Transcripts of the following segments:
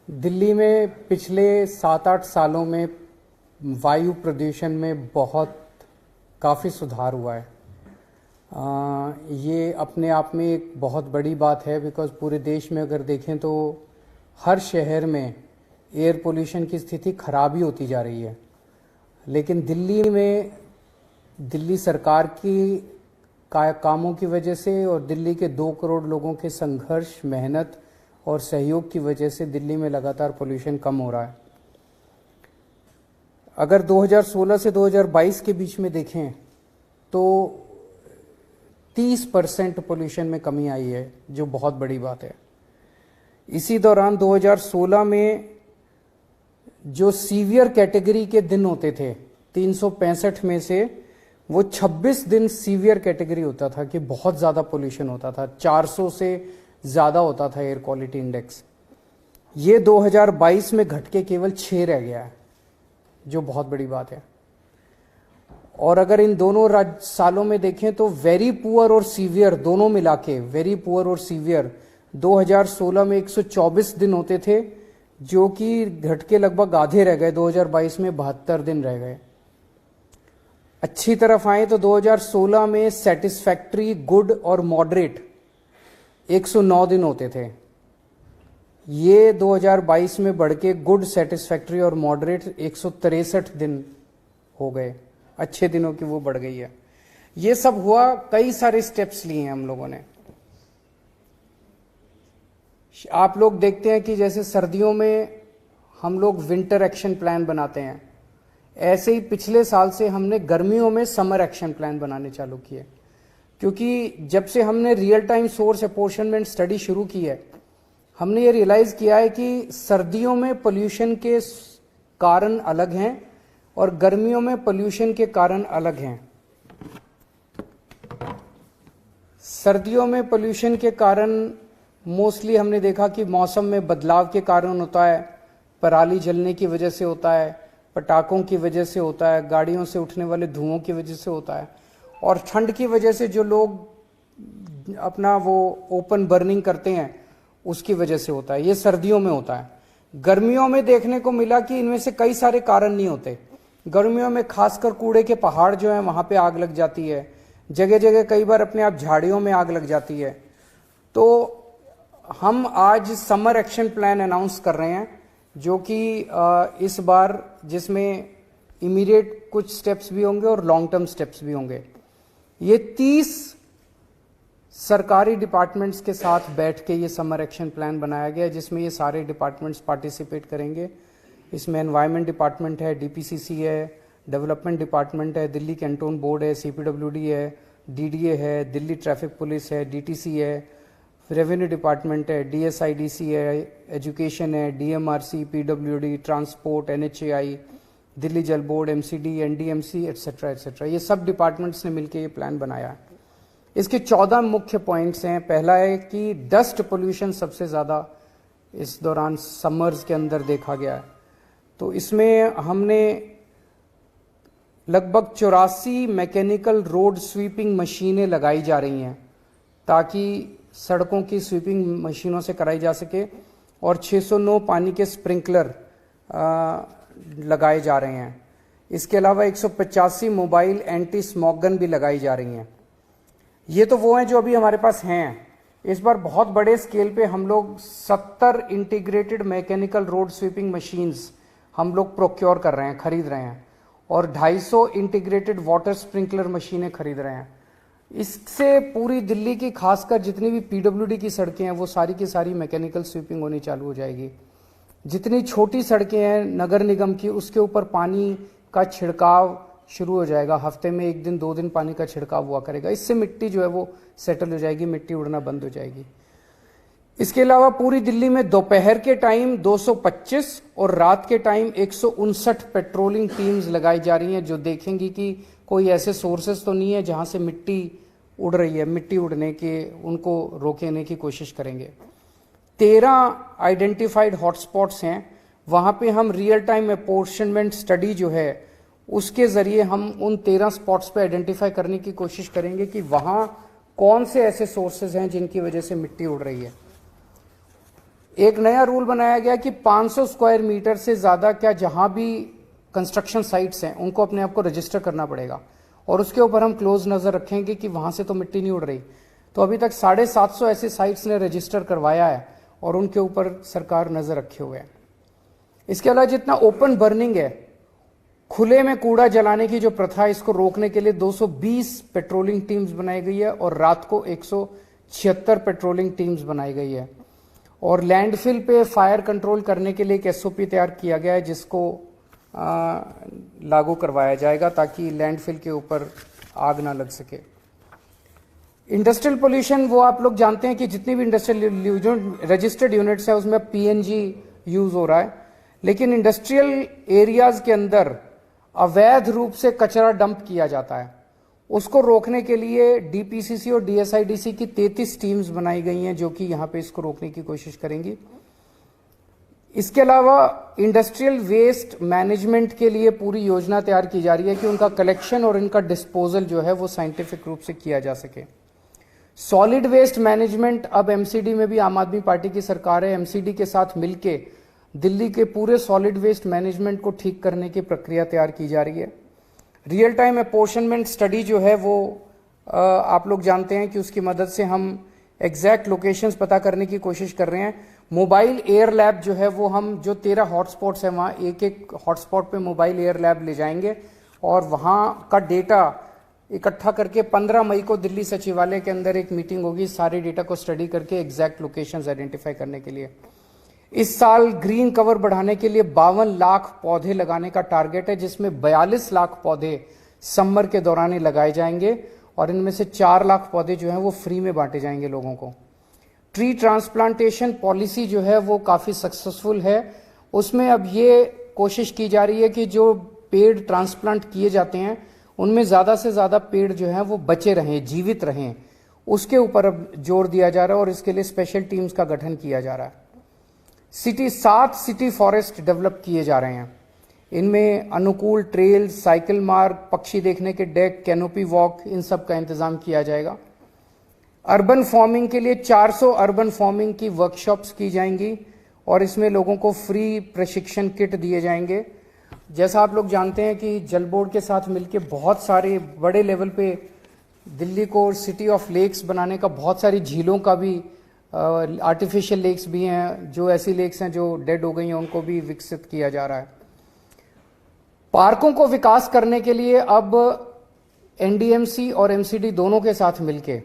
दिल्ली में पिछले 7-8 सालों में वायु प्रदूषण में काफ़ी सुधार हुआ है। ये अपने आप में एक बहुत बड़ी बात है, बिकॉज़ पूरे देश में अगर देखें तो हर शहर में एयर पोल्यूशन की स्थिति खराब ही होती जा रही है। लेकिन दिल्ली में दिल्ली सरकार की कामों की वजह से और दिल्ली के 2 करोड़ लोगों के संघर्ष, मेहनत और सहयोग की वजह से दिल्ली में लगातार पोल्यूशन कम हो रहा है। अगर 2016 से 2022 के बीच में देखें तो 30% पोल्यूशन में कमी आई है, जो बहुत बड़ी बात है। इसी दौरान 2016 में जो सीवियर कैटेगरी के दिन होते थे 365 में से वो 26 दिन सीवियर कैटेगरी होता था कि बहुत ज़्यादा पोल्यूशन होता था, 400 से ज़्यादा होता था एयर क्वालिटी इंडेक्स। ये 2022 में घट के केवल 6 रह गया है, जो बहुत बड़ी बात है। और अगर इन दोनों सालों में देखें तो वेरी पुअर और सीवियर दोनों मिला के, वेरी पुअर और सीवियर 2016 में 124 दिन होते थे, जो कि घट के लगभग आधे रह गए, 2022 में 72 दिन रह गए। अच्छी तरफ आए तो 2016 में सेटिस्फैक्ट्री, गुड और मॉडरेट 109 दिन होते थे। ये 2022 में बढ़ के गुड, सेटिस्फैक्ट्री और मॉडरेट 163 दिन हो गए। अच्छे दिनों की वो बढ़ गई है। ये सब हुआ, कई सारे स्टेप्स लिए हैं हम लोगों ने। आप लोग देखते हैं कि जैसे सर्दियों में हम लोग विंटर एक्शन प्लान बनाते हैं, ऐसे ही पिछले साल से हमने गर्मियों में समर एक्शन प्लान बनाने चालू किए। क्योंकि जब से हमने real time source apportionment study शुरू की है, हमने ये रियलाइज किया है कि सर्दियों में पोल्यूशन के कारण अलग हैं और गर्मियों में पोल्यूशन के कारण अलग हैं। सर्दियों में पोल्यूशन के कारण मोस्टली हमने देखा कि मौसम में बदलाव के कारण होता है, पराली जलने की वजह से होता है, पटाखों की वजह से होता है, गाड़ियों से उठने वाले धुओं की वजह से होता है, और ठंड की वजह से जो लोग अपना वो ओपन बर्निंग करते हैं उसकी वजह से होता है। ये सर्दियों में होता है। गर्मियों में देखने को मिला कि इनमें से कई सारे कारण नहीं होते। गर्मियों में खासकर कूड़े के पहाड़ जो हैं वहाँ पे आग लग जाती है, जगह जगह कई बार अपने आप झाड़ियों में आग लग जाती है। तो हम आज समर एक्शन प्लान अनाउंस कर रहे हैं, जो कि इस बार जिसमें इमीडिएट कुछ स्टेप्स भी होंगे और लॉन्ग टर्म स्टेप्स भी होंगे। ये 30 सरकारी डिपार्टमेंट्स के साथ बैठ के ये समर एक्शन प्लान बनाया गया, जिसमें ये सारे डिपार्टमेंट्स पार्टिसिपेट करेंगे। इसमें एनवायरनमेंट डिपार्टमेंट है, डीपीसीसी है, डेवलपमेंट डिपार्टमेंट है, दिल्ली कैंटोन बोर्ड है, सीपीडब्ल्यूडी है, डीडीए है, दिल्ली ट्रैफिक पुलिस है, डीटीसी है, रेवेन्यू डिपार्टमेंट है, डीएसआईडीसी है, एजुकेशन है, DMRC, PWD, transport, NHAI, Delhi Jal board, MCD, NDMC, etcetera etcetera. ये सब डिपार्टमेंट्स ने मिलकर ये प्लान बनाया है। इसके 14 मुख्य पॉइंट्स हैं। पहला है कि डस्ट पोल्यूशन सबसे ज़्यादा इस दौरान समर्स के अंदर देखा गया है। तो इसमें हमने लगभग 84 मैकेनिकल रोड स्वीपिंग मशीनें लगाई जा रही हैं, ताकि सड़कों की स्वीपिंग मशीनों से कराई जा सके, और 609 पानी के स्प्रिंकलर लगाए जा रहे हैं। इसके अलावा 185 मोबाइल एंटी स्मॉग गन भी लगाई जा रही हैं। ये तो वो हैं जो अभी हमारे पास हैं। इस बार बहुत बड़े स्केल पे हम लोग 70 integrated mechanical road sweeping machines हम लोग प्रोक्योर कर रहे हैं, खरीद रहे हैं, और 250 इंटीग्रेटेड वाटर स्प्रिंकलर मशीनें खरीद रहे हैं। इससे पूरी दिल्ली की खासकर जितनी भी पीडब्ल्यूडी की सड़कें हैं वो सारी की सारी मैकेनिकल स्वीपिंग होनी चालू हो जाएगी। जितनी छोटी सड़कें हैं नगर निगम की, उसके ऊपर पानी का छिड़काव शुरू हो जाएगा। हफ्ते में 1 दिन 2 दिन पानी का छिड़काव हुआ करेगा। इससे मिट्टी जो है वो सेटल हो जाएगी, मिट्टी उड़ना बंद हो जाएगी। इसके अलावा पूरी दिल्ली में दोपहर के टाइम 225 और रात के टाइम 159 पेट्रोलिंग टीम्स लगाई जा रही हैं, जो देखेंगी कि कोई ऐसे सोर्सेस तो नहीं है जहां से मिट्टी उड़ रही है। मिट्टी उड़ने के उनको रोकने की कोशिश करेंगे। 13 आइडेंटिफाइड हॉटस्पॉट्स हैं, वहां पे हम रियल टाइम अपॉर्शनमेंट स्टडी जो है उसके जरिए हम उन 13 स्पॉट्स पे आइडेंटिफाई करने की कोशिश करेंगे कि वहां कौन से ऐसे सोर्सेज हैं जिनकी वजह से मिट्टी उड़ रही है। एक नया रूल बनाया गया कि 500 स्क्वायर मीटर से ज्यादा क्या जहां भी कंस्ट्रक्शन साइट्स हैं उनको अपने आप को रजिस्टर करना पड़ेगा, और उसके ऊपर हम क्लोज नजर रखेंगे कि वहां से तो मिट्टी नहीं उड़ रही। तो अभी तक 750 ऐसी साइट्स ने रजिस्टर करवाया है और उनके ऊपर सरकार नजर रखे हुए है। इसके अलावा जितना ओपन बर्निंग है, खुले में कूड़ा जलाने की जो प्रथा है, इसको रोकने के लिए 220 पेट्रोलिंग टीम्स बनाई गई है और रात को 176 पेट्रोलिंग टीम्स बनाई गई है। और लैंडफिल पे फायर कंट्रोल करने के लिए एक एसओपी तैयार किया गया है जिसको लागू करवाया जाएगा ताकि लैंडफिल के ऊपर आग ना लग सके। इंडस्ट्रियल पोल्यूशन, वो आप लोग जानते हैं कि जितनी भी इंडस्ट्रियल रजिस्टर्ड यूनिट्स है उसमें पीएनजी यूज हो रहा है, लेकिन इंडस्ट्रियल एरियाज के अंदर अवैध रूप से कचरा डंप किया जाता है। उसको रोकने के लिए डीपीसीसी और डीएसआईडीसी की 33 टीम्स बनाई गई हैं जो कि यहां पे इसको रोकने की कोशिश करेंगी। इसके अलावा इंडस्ट्रियल वेस्ट मैनेजमेंट के लिए पूरी योजना तैयार की जा रही है कि उनका कलेक्शन और इनका डिस्पोजल जो है वो साइंटिफिक रूप से किया जा सके। सॉलिड वेस्ट मैनेजमेंट, अब एमसीडी में भी आम आदमी पार्टी की सरकार है, एमसीडी के साथ मिलके दिल्ली के पूरे सॉलिड वेस्ट मैनेजमेंट को ठीक करने की प्रक्रिया तैयार की जा रही है। रियल टाइम अपोर्शनमेंट स्टडी जो है वो आप लोग जानते हैं कि उसकी मदद से हम एग्जैक्ट लोकेशंस पता करने की कोशिश कर रहे हैं। मोबाइल एयर लैब जो है वो हम जो 13 हॉटस्पॉट्स हैं वहाँ एक एक हॉटस्पॉट पे मोबाइल एयर लैब ले जाएंगे और वहाँ का डेटा इकट्ठा करके 15 मई को दिल्ली सचिवालय के अंदर एक मीटिंग होगी सारे डेटा को स्टडी करके एग्जैक्ट लोकेशंस आइडेंटिफाई करने के लिए। इस साल ग्रीन कवर बढ़ाने के लिए 52 लाख पौधे लगाने का टारगेट है, जिसमें 42 लाख पौधे समर के दौरान ही लगाए जाएंगे और इनमें से 4 लाख पौधे जो हैं वो फ्री में बांटे जाएंगे लोगों को। ट्री ट्रांसप्लांटेशन पॉलिसी जो है वो काफी सक्सेसफुल है। उसमें अब ये कोशिश की जा रही है कि जो पेड़ ट्रांसप्लांट किए जाते हैं उनमें ज्यादा से ज्यादा पेड़ जो हैं वो बचे रहें, जीवित रहें, उसके ऊपर अब जोर दिया जा रहा है और इसके लिए स्पेशल टीम्स का गठन किया जा रहा है। 7 सिटी फॉरेस्ट डेवलप किए जा रहे हैं। इनमें अनुकूल ट्रेल, साइकिल मार्ग, पक्षी देखने के डेक, कैनोपी वॉक, इन सब का इंतजाम किया जाएगा। अर्बन फार्मिंग के लिए 400 अर्बन फार्मिंग की वर्कशॉप्स की जाएंगी और इसमें लोगों को फ्री प्रशिक्षण किट दिए जाएंगे। जैसा आप लोग जानते हैं कि जल बोर्ड के साथ मिलकर बहुत सारे बड़े लेवल पे दिल्ली को सिटी ऑफ लेक्स बनाने का, बहुत सारी झीलों का भी, आर्टिफिशियल लेक्स भी हैं, जो ऐसी लेक्स हैं जो डेड हो गई हैं उनको भी विकसित किया जा रहा है। पार्कों को विकास करने के लिए अब एनडीएमसी और एमसीडी दोनों के साथ मिलके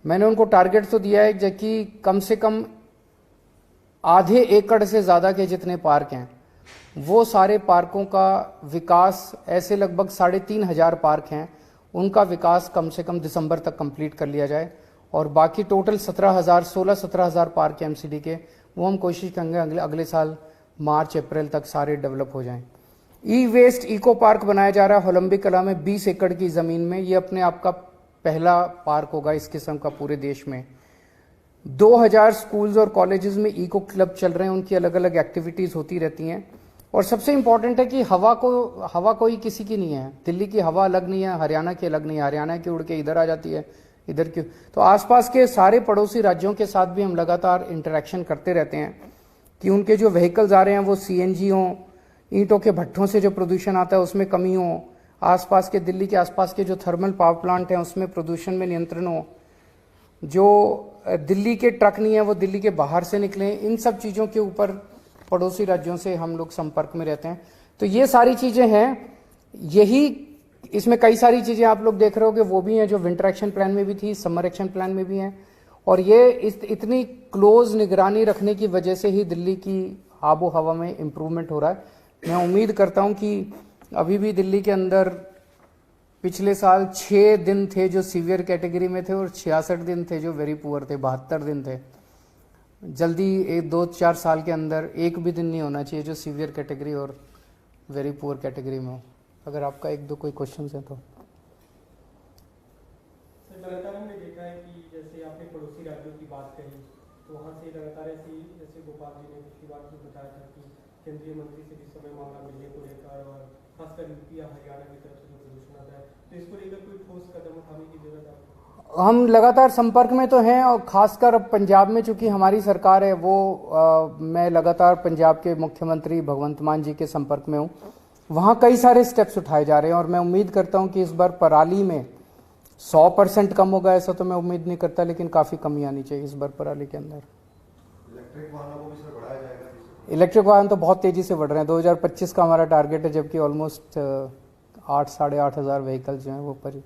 मैंने उनको टारगेट तो दिया है कि कम से कम आधे एकड़ से ज्यादा के जितने पार्क हैं वो सारे पार्कों का विकास, ऐसे लगभग 3,500 पार्क हैं, उनका विकास कम से कम दिसंबर तक कंप्लीट कर लिया जाए और बाकी टोटल 16,000 पार्क एमसीडी के वो हम कोशिश करेंगे अगले साल मार्च अप्रैल तक सारे डेवलप हो जाएं। ई वेस्ट इको पार्क बनाया जा रहा है ओलंपिक कला में 20 एकड़ की जमीन में। ये अपने आप का पहला पार्क होगा इस किस्म का पूरे देश में। 2000 स्कूल्स और कॉलेजेस में इको क्लब चल रहे हैं, उनकी अलग अलग एक्टिविटीज होती रहती हैं। और सबसे इंपॉर्टेंट है कि हवा कोई किसी की नहीं है। दिल्ली की हवा अलग नहीं है, हरियाणा की अलग नहीं है, हरियाणा की उड़ के इधर आ जाती है, इधर की। तो आसपास के सारे पड़ोसी राज्यों के साथ भी हम लगातार इंटरेक्शन करते रहते हैं कि उनके जो व्हीकल्स आ रहे हैं वो सीएनजी हों, ईंटों के भट्ठों से जो प्रदूषण आता है उसमें कमी हो, आसपास के दिल्ली के आसपास के जो थर्मल पावर प्लांट हैं उसमें प्रदूषण में नियंत्रण हो, जो दिल्ली के ट्रक नहीं है वो दिल्ली के बाहर से निकले। इन सब चीज़ों के ऊपर पड़ोसी राज्यों से हम लोग संपर्क में रहते हैं। तो ये सारी चीज़ें हैं। यही इसमें कई सारी चीज़ें आप लोग देख रहे हो कि वो भी हैं जो विंटर एक्शन प्लान में भी थी, समर एक्शन प्लान में भी हैं। और ये इतनी क्लोज निगरानी रखने की वजह से ही दिल्ली की आबो हवा में इम्प्रूवमेंट हो रहा है। मैं उम्मीद करता हूं कि अभी भी दिल्ली के अंदर पिछले साल 6 दिन थे जो सीवियर कैटेगरी में थे और 66 दिन थे जो वेरी पुअर थे, 72 दिन थे। जल्दी 2-4 साल के अंदर एक भी दिन नहीं होना चाहिए जो सीवियर कैटेगरी और वेरी पुअर कैटेगरी में हो। अगर आपका 1-2 कोई क्वेश्चन है तो। लगातार हमने देखा है कि जैसे आपने पड़ोसी राज्यों की बात कही तो वहाँ से लगातार ऐसी, जैसे गोपाल जी ने पिछली बार भी बताया था कि केंद्रीय मंत्री से भी समय मांगा मिलने को लेकर और खासकर यूपी या हरियाणा की तरफ से जो प्रदूषण आता है, तो इसको लेकर कोई ठोस कदम उठाने की जरूरत है? हम लगातार संपर्क में तो हैं, और खासकर अब पंजाब में चूंकि हमारी सरकार है वो मैं लगातार पंजाब के मुख्यमंत्री भगवंत मान जी के संपर्क में हूँ। वहाँ कई सारे स्टेप्स उठाए जा रहे हैं और मैं उम्मीद करता हूँ कि इस बार पराली में 100% कम होगा, ऐसा तो मैं उम्मीद नहीं करता, लेकिन काफ़ी कमी आनी चाहिए इस बार पराली के अंदर। इलेक्ट्रिक वाहनों को भी सर बढ़ाया जाएगा? इलेक्ट्रिक वाहन तो बहुत तेज़ी से बढ़ रहे हैं। 2025 का हमारा टारगेट है, जबकि ऑलमोस्ट 8 साढ़े 8 हज़ार व्हीकल्स जो हैं वो पर।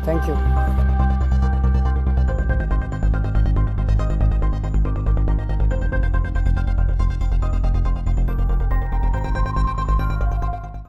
Thank you.